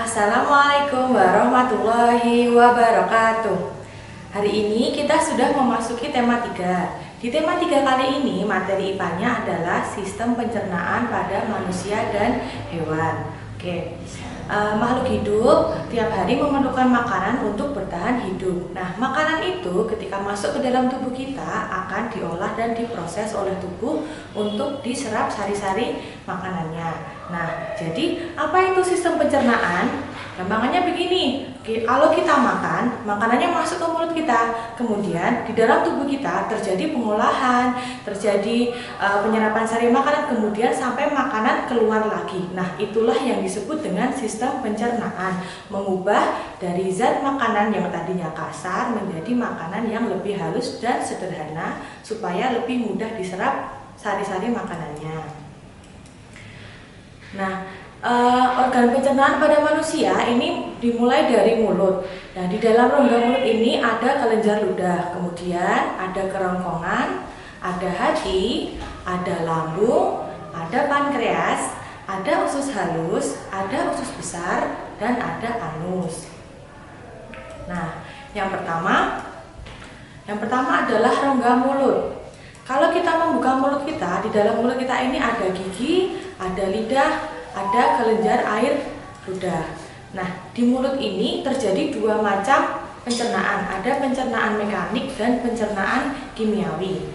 Assalamualaikum warahmatullahi wabarakatuh. Hari ini kita sudah memasuki tema 3. Di tema 3 kali ini materi IPA-nya adalah sistem pencernaan pada manusia dan hewan. Makhluk hidup tiap hari memerlukan makanan untuk bertahan hidup. Nah, makanan itu ketika masuk ke dalam tubuh kita akan diolah dan diproses oleh tubuh untuk diserap sari-sari makanannya. Nah, jadi apa itu sistem pencernaan? Gampangannya begini, kalau kita makan, makanannya masuk ke mulut kita, kemudian di dalam tubuh kita terjadi pengolahan, terjadi penyerapan sari makanan, kemudian sampai makanan keluar lagi. Nah, itulah yang disebut dengan sistem pencernaan, mengubah dari zat makanan yang tadinya kasar menjadi makanan yang lebih halus dan sederhana supaya lebih mudah diserap sari-sari makanannya. Nah, organ pencernaan pada manusia ini dimulai dari mulut. Nah, di dalam rongga mulut ini ada kelenjar ludah, kemudian ada kerongkongan, ada hati, ada lambung, ada pankreas, ada usus halus, ada usus besar, dan ada anus. Nah, yang pertama adalah rongga mulut. Kalau kita membuka mulut kita, di dalam mulut kita ini ada gigi, ada lidah, ada kelenjar air ludah. Nah, di mulut ini terjadi dua macam pencernaan. Ada pencernaan mekanik dan pencernaan kimiawi.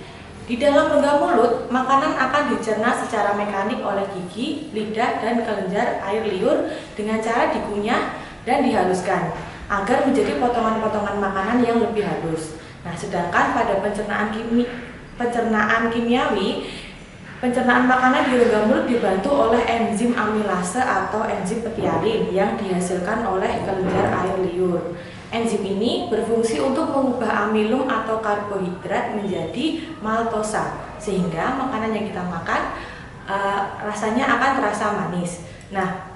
Di dalam rongga mulut, makanan akan dicerna secara mekanik oleh gigi, lidah, dan kelenjar air liur dengan cara dikunyah dan dihaluskan agar menjadi potongan-potongan makanan yang lebih halus. Nah, sedangkan pada pencernaan kimiawi, pencernaan makanan di rongga mulut dibantu oleh enzim amilase atau enzim petialin yang dihasilkan oleh kelenjar air liur. Enzim ini berfungsi untuk mengubah amilum atau karbohidrat menjadi maltosa, sehingga makanan yang kita makan rasanya akan terasa manis. Nah,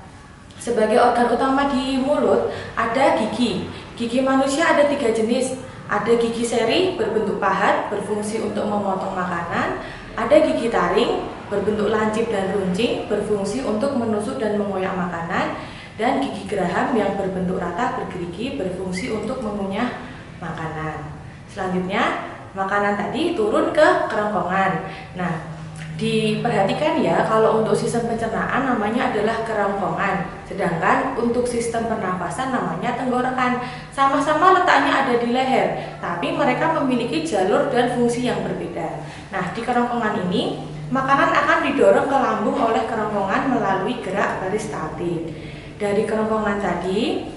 sebagai organ utama di mulut ada gigi. Gigi manusia ada 3 jenis. Ada gigi seri berbentuk pahat, berfungsi untuk memotong makanan. Ada gigi taring berbentuk lancip dan runcing, berfungsi untuk menusuk dan mengoyak makanan. Dan gigi geraham yang berbentuk rata bergerigi, berfungsi untuk mengunyah makanan. Selanjutnya, makanan tadi turun ke kerongkongan. Nah, diperhatikan ya, kalau untuk sistem pencernaan namanya adalah kerongkongan, sedangkan untuk sistem pernafasan namanya tenggorokan. Sama-sama letaknya ada di leher, tapi mereka memiliki jalur dan fungsi yang berbeda. Nah, di kerongkongan ini, makanan akan didorong ke lambung oleh kerongkongan melalui gerak peristaltik. Dari kerongkongan tadi,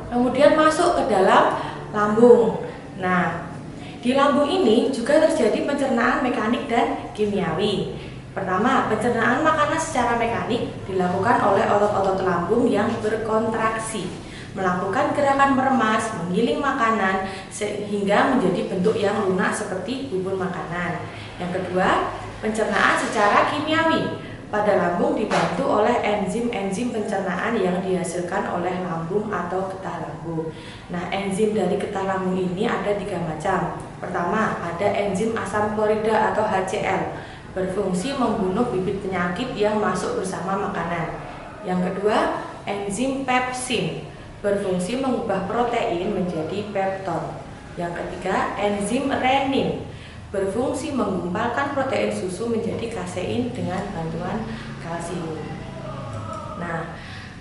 kemudian masuk ke dalam lambung. Nah, di lambung ini juga terjadi pencernaan mekanik dan kimiawi. Pertama, pencernaan makanan secara mekanik dilakukan oleh otot-otot lambung yang berkontraksi, melakukan gerakan meremas, menggiling makanan sehingga menjadi bentuk yang lunak seperti bubur makanan. Yang kedua, pencernaan secara kimiawi. Pada lambung dibantu oleh enzim-enzim pencernaan yang dihasilkan oleh lambung atau getah lambung. Nah, enzim dari getah lambung ini ada 3 macam. Pertama, ada enzim asam klorida atau HCl, berfungsi membunuh bibit penyakit yang masuk bersama makanan. Yang kedua, enzim pepsin, berfungsi mengubah protein menjadi pepton. Yang ketiga, enzim renin, berfungsi menggumpalkan protein susu menjadi kasein dengan bantuan kalsium. Nah,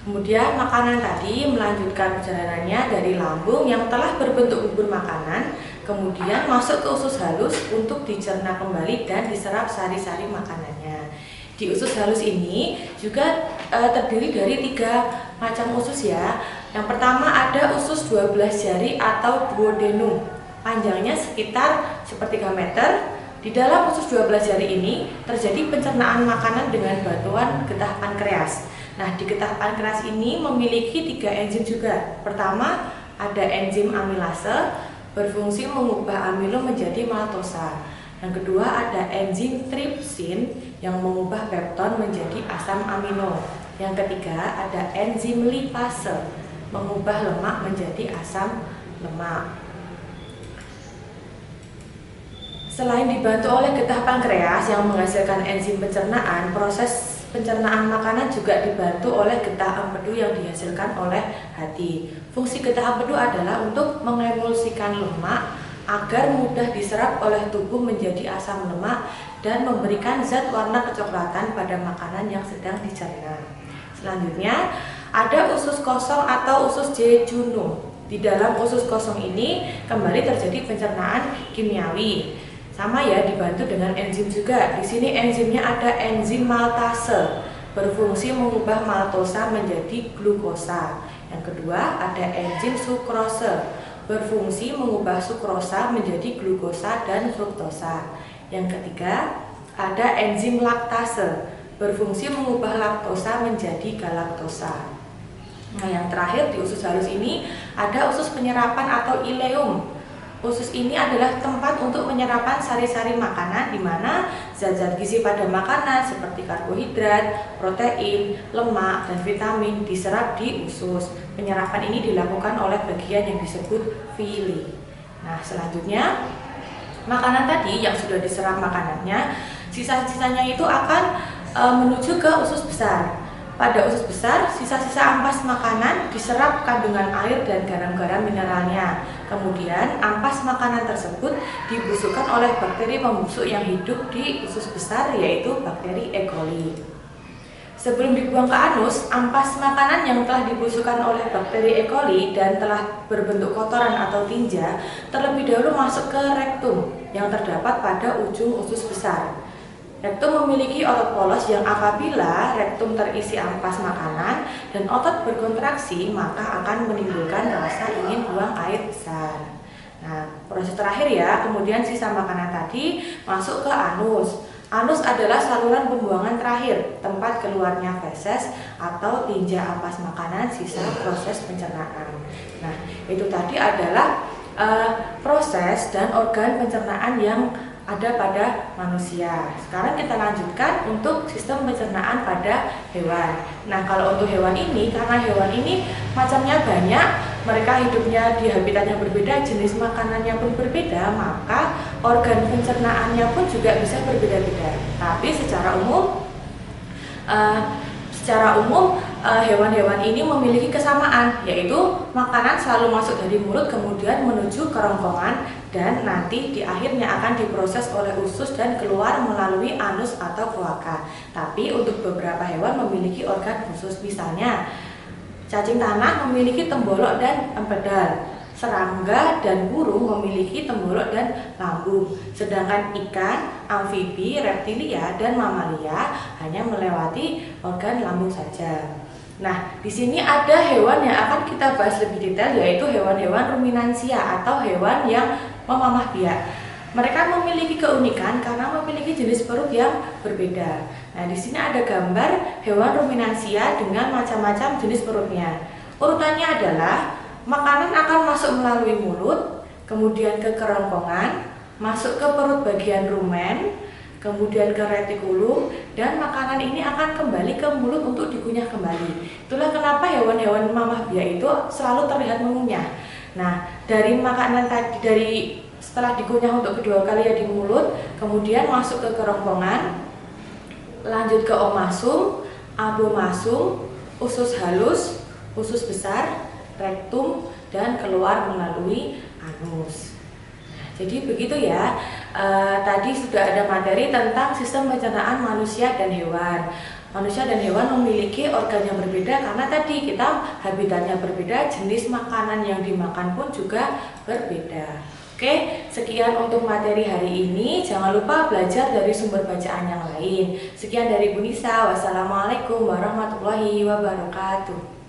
kemudian makanan tadi melanjutkan perjalanannya dari lambung yang telah berbentuk bubur makanan, kemudian masuk ke usus halus untuk dicerna kembali dan diserap sari-sari makanannya. Di usus halus ini juga terdiri dari 3 macam usus ya. Yang pertama ada usus 12 jari atau duodenum. Panjangnya sekitar 1/3 meter. Di dalam usus 12 jari ini terjadi pencernaan makanan dengan bantuan getah pankreas. Nah, di getah pankreas ini memiliki 3 enzim juga. Pertama, ada enzim amilase, berfungsi mengubah amilum menjadi maltosa. Yang kedua, ada enzim tripsin yang mengubah pepton menjadi asam amino. Yang ketiga, ada enzim lipase, mengubah lemak menjadi asam lemak. Selain dibantu oleh getah pankreas yang menghasilkan enzim pencernaan, proses pencernaan makanan juga dibantu oleh getah empedu yang dihasilkan oleh hati. Fungsi getah empedu adalah untuk mengemulsikan lemak agar mudah diserap oleh tubuh menjadi asam lemak dan memberikan zat warna kecoklatan pada makanan yang sedang dicerna. Selanjutnya, ada usus kosong atau usus jejunum. Di dalam usus kosong ini kembali terjadi pencernaan kimiawi. Sama ya, dibantu dengan enzim juga. Di sini enzimnya ada enzim maltase, berfungsi mengubah maltosa menjadi glukosa. Yang kedua ada enzim sukrose, berfungsi mengubah sukrosa menjadi glukosa dan fruktosa. Yang ketiga ada enzim laktase, berfungsi mengubah laktosa menjadi galaktosa. Nah, yang terakhir di usus halus ini ada usus penyerapan atau ileum. Usus ini adalah tempat untuk penyerapan sari-sari makanan di mana zat-zat gizi pada makanan seperti karbohidrat, protein, lemak, dan vitamin diserap di usus. Penyerapan ini dilakukan oleh bagian yang disebut villi. Nah, selanjutnya makanan tadi yang sudah diserap makanannya, sisa-sisanya itu akan menuju ke usus besar. Pada usus besar, sisa-sisa ampas makanan diserap kandungan air dan garam-garam mineralnya. Kemudian, ampas makanan tersebut dibusukkan oleh bakteri pembusuk yang hidup di usus besar, yaitu bakteri E. coli. Sebelum dibuang ke anus, ampas makanan yang telah dibusukkan oleh bakteri E. coli dan telah berbentuk kotoran atau tinja, terlebih dahulu masuk ke rektum yang terdapat pada ujung usus besar. Rektum memiliki otot polos yang apabila rektum terisi ampas makanan dan otot berkontraksi, maka akan menimbulkan rasa ingin buang air besar. Nah, proses terakhir ya, kemudian sisa makanan tadi masuk ke anus. Anus adalah saluran pembuangan terakhir, tempat keluarnya feses atau tinja ampas makanan sisa proses pencernaan. Nah, itu tadi adalah proses dan organ pencernaan yang ada pada manusia. Sekarang kita lanjutkan untuk sistem pencernaan pada hewan. Nah, kalau untuk hewan ini, karena hewan ini macamnya banyak, mereka hidupnya di habitat yang berbeda, jenis makanannya pun berbeda, maka organ pencernaannya pun juga bisa berbeda-beda. Tapi secara umum hewan-hewan ini memiliki kesamaan, yaitu makanan selalu masuk dari mulut kemudian menuju kerongkongan dan nanti di akhirnya akan diproses oleh usus dan keluar melalui anus atau kloaka. Tapi untuk beberapa hewan memiliki organ khusus, misalnya cacing tanah memiliki tembolok dan empedal. Serangga dan burung memiliki tembolok dan lambung, sedangkan ikan, amfibi, reptilia, dan mamalia hanya melewati organ lambung saja. Nah, di sini ada hewan yang akan kita bahas lebih detail, yaitu hewan-hewan ruminansia atau hewan yang memamah biak. Mereka memiliki keunikan karena memiliki jenis perut yang berbeda. Nah, di sini ada gambar hewan ruminansia dengan macam-macam jenis perutnya. Urutannya adalah makanan akan masuk melalui mulut, kemudian ke kerongkongan, masuk ke perut bagian rumen, kemudian ke retikulum, dan makanan ini akan kembali ke mulut untuk dikunyah kembali. Itulah kenapa hewan-hewan mamah biak itu selalu terlihat mengunyah. Nah, dari makanan tadi, setelah dikunyah untuk kedua kali ya di mulut, kemudian masuk ke kerongkongan, lanjut ke omasum, abomasum, usus halus, usus besar, rektum, dan keluar melalui anus. Jadi begitu ya, tadi sudah ada materi tentang sistem pencernaan manusia dan hewan. Manusia dan hewan memiliki organ yang berbeda karena tadi kita habitatnya berbeda, jenis makanan yang dimakan pun juga berbeda. Oke, sekian untuk materi hari ini. Jangan lupa belajar dari sumber bacaan yang lain. Sekian dari Bu Nisa. Wassalamualaikum warahmatullahi wabarakatuh.